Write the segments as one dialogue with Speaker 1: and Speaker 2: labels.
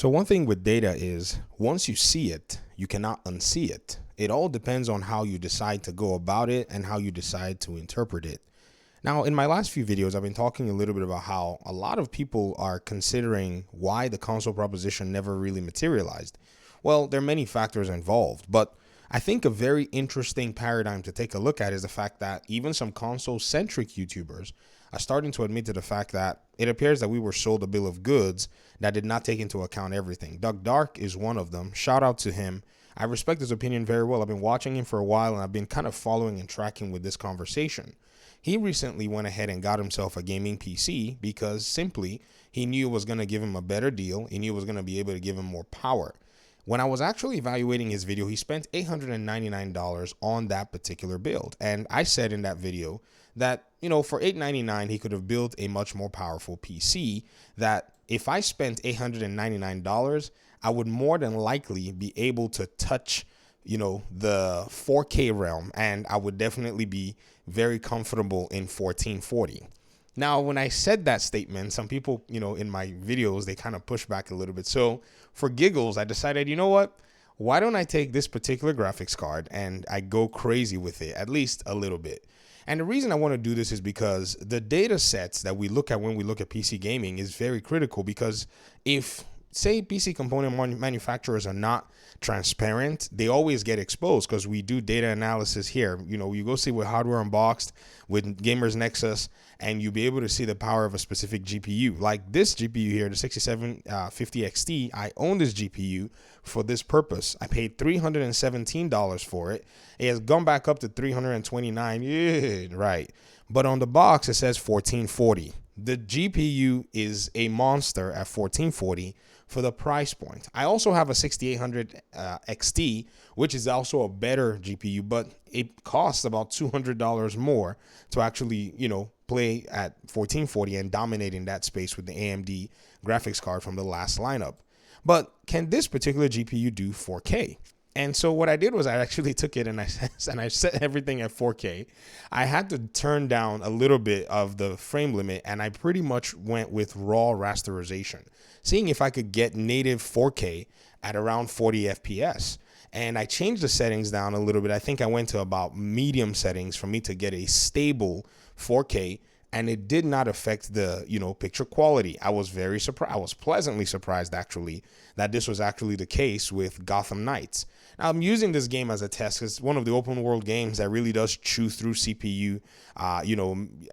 Speaker 1: So one thing with data is once you see it, you cannot unsee it. It all depends on how you decide to go about it and how you decide to interpret it. Now, in my last few videos, I've been talking a little bit about how a lot of people are considering why the console proposition never really materialized. Well, there are many factors involved, but I think a very interesting paradigm to take a look at is the fact that even some console-centric YouTubers are starting to admit to the fact that it appears that we were sold a bill of goods that did not take into account everything. Doug Dark is one of them. Shout out to him. I respect his opinion very well. I've been watching him for a while, and I've been kind of following and tracking with this conversation. He recently went ahead and got himself a gaming PC because simply he knew it was going to give him a better deal. He knew it was going to be able to give him more power. When I was actually evaluating his video, he spent $899 on that particular build. And I said in that video that, for $899, he could have built a much more powerful PC that if I spent $899, I would more than likely be able to touch, the 4K realm, and I would definitely be very comfortable in 1440. Now, when I said that statement, some people, in my videos, they kind of push back a little bit. So for giggles, I decided, you know what? Why don't I take this particular graphics card and I go crazy with it, at least a little bit. And the reason I want to do this is because the data sets that we look at when we look at PC gaming is very critical, because if, say, PC component manufacturers are not transparent, they always get exposed because we do data analysis here. You go see with Hardware Unboxed, with Gamers Nexus, and you'll be able to see the power of a specific GPU. Like this GPU here, the 6750 XT, I own this GPU for this purpose. I paid $317 for it. It has gone back up to $329. Yeah, right. But on the box, it says 1440. The GPU is a monster at 1440 for the price point. I also have a 6800 XT, which is also a better GPU, but it costs about $200 more to actually, play at 1440 and dominate in that space with the AMD graphics card from the last lineup. But can this particular GPU do 4K? And so what I did was I actually took it and I set everything at 4K. I had to turn down a little bit of the frame limit, and I pretty much went with raw rasterization, seeing if I could get native 4K at around 40 FPS. And I changed the settings down a little bit. I think I went to about medium settings for me to get a stable 4K, and it did not affect the, picture quality. I was very surprised. I was pleasantly surprised, actually, that this was actually the case with Gotham Knights. Now, I'm using this game as a test because it's one of the open world games that really does chew through CPU.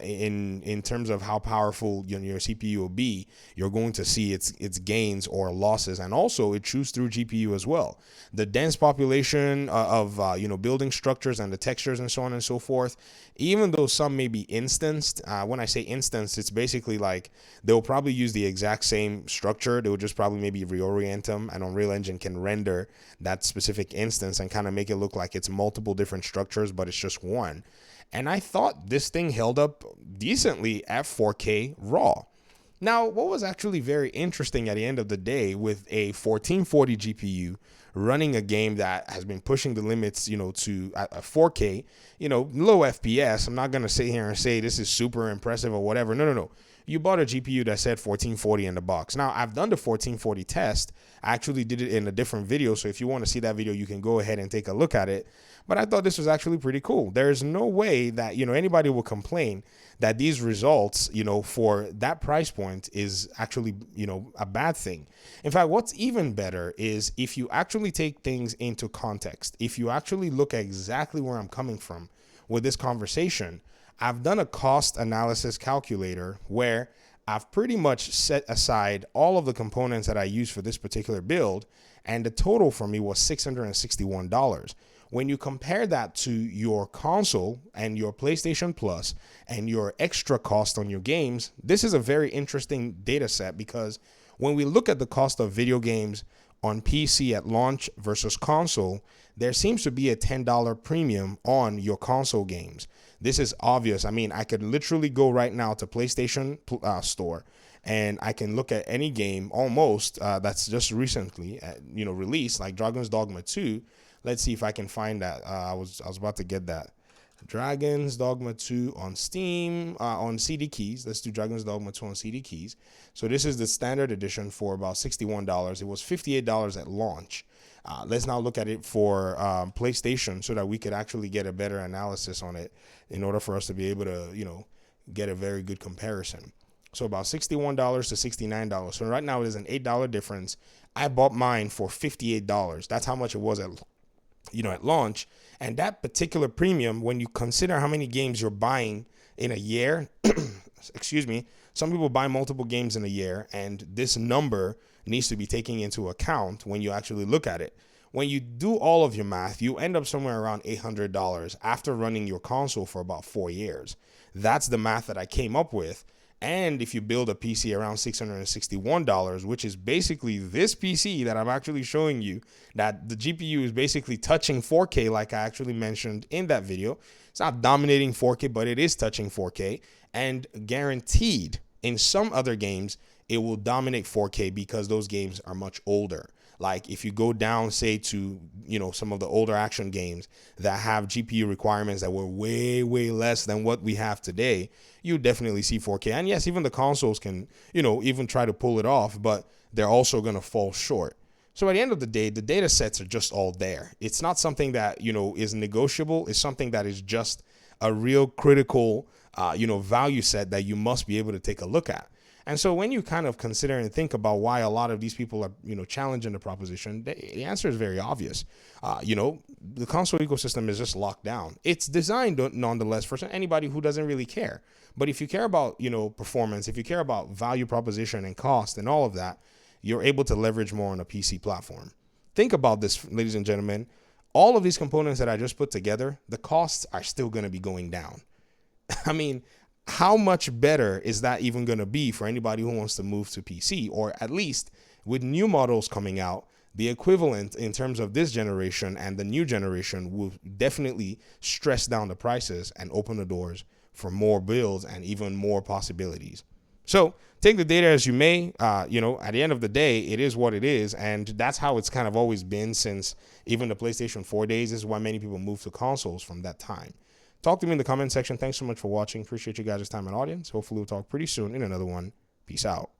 Speaker 1: In terms of how powerful your CPU will be, you're going to see its gains or losses, and also it chews through GPU as well. The dense population of building structures and the textures and so on and so forth. Even though some may be instanced, when I say instanced, it's basically like they'll probably use the exact same structure. They will just probably maybe reorient them, and Unreal Engine can render that specific instance and kind of make it look like it's multiple different structures, but it's just one. And I thought this thing held up decently at 4K raw. Now, what was actually very interesting at the end of the day with a 1440 GPU running a game that has been pushing the limits, to a 4K, low FPS. I'm not going to sit here and say this is super impressive or whatever. No. You bought a GPU that said 1440 in the box. Now, I've done the 1440 test. I actually did it in a different video. So if you want to see that video, you can go ahead and take a look at it. But I thought this was actually pretty cool. There's no way that, anybody will complain that these results, for that price point is actually, a bad thing. In fact, what's even better is if you actually take things into context, if you actually look at exactly where I'm coming from with this conversation. I've done a cost analysis calculator where I've pretty much set aside all of the components that I use for this particular build, and the total for me was $661. When you compare that to your console and your PlayStation Plus and your extra cost on your games, this is a very interesting data set, because when we look at the cost of video games on PC at launch versus console, there seems to be a $10 premium on your console games. This is obvious. I mean, I could literally go right now to PlayStation store, and I can look at any game almost that's just recently released, like Dragon's Dogma 2. Let's see if I can find that. I was about to get that. Dragon's Dogma 2 on Steam, on CD keys. Let's do Dragon's Dogma 2 on CD keys. So this is the standard edition for about $61. It was $58 at launch. Let's now look at it for PlayStation so that we could actually get a better analysis on it in order for us to be able to, get a very good comparison. So about $61 to $69. So right now it is an $8 difference. I bought mine for $58. That's how much it was at launch. And that particular premium, when you consider how many games you're buying in a year, excuse me, some people buy multiple games in a year, and this number needs to be taken into account when you actually look at it. When you do all of your math, you end up somewhere around $800 after running your console for about 4 years. That's the math that I came up with. And if you build a PC around $661, which is basically this PC that I'm actually showing you, that the GPU is basically touching 4K, like I actually mentioned in that video. It's not dominating 4K, but it is touching 4K, and guaranteed in some other games, it will dominate 4K because those games are much older. Like if you go down, say, to, some of the older action games that have GPU requirements that were way, way less than what we have today, you definitely see 4K. And yes, even the consoles can, even try to pull it off, but they're also going to fall short. So at the end of the day, the data sets are just all there. It's not something that, is negotiable. It's something that is just a real critical, value set that you must be able to take a look at. And so when you kind of consider and think about why a lot of these people are, challenging the proposition, the answer is very obvious. The console ecosystem is just locked down. It's designed nonetheless for anybody who doesn't really care. But if you care about, performance, if you care about value proposition and cost and all of that, you're able to leverage more on a PC platform. Think about this, ladies and gentlemen. All of these components that I just put together, the costs are still going to be going down. I mean, how much better is that even going to be for anybody who wants to move to PC? Or at least with new models coming out, the equivalent in terms of this generation and the new generation will definitely stress down the prices and open the doors for more builds and even more possibilities. So take the data as you may, at the end of the day, it is what it is. And that's how it's kind of always been since even the PlayStation 4 days. This is why many people moved to consoles from that time. Talk to me in the comment section. Thanks so much for watching. Appreciate you guys' time and audience. Hopefully we'll talk pretty soon in another one. Peace out.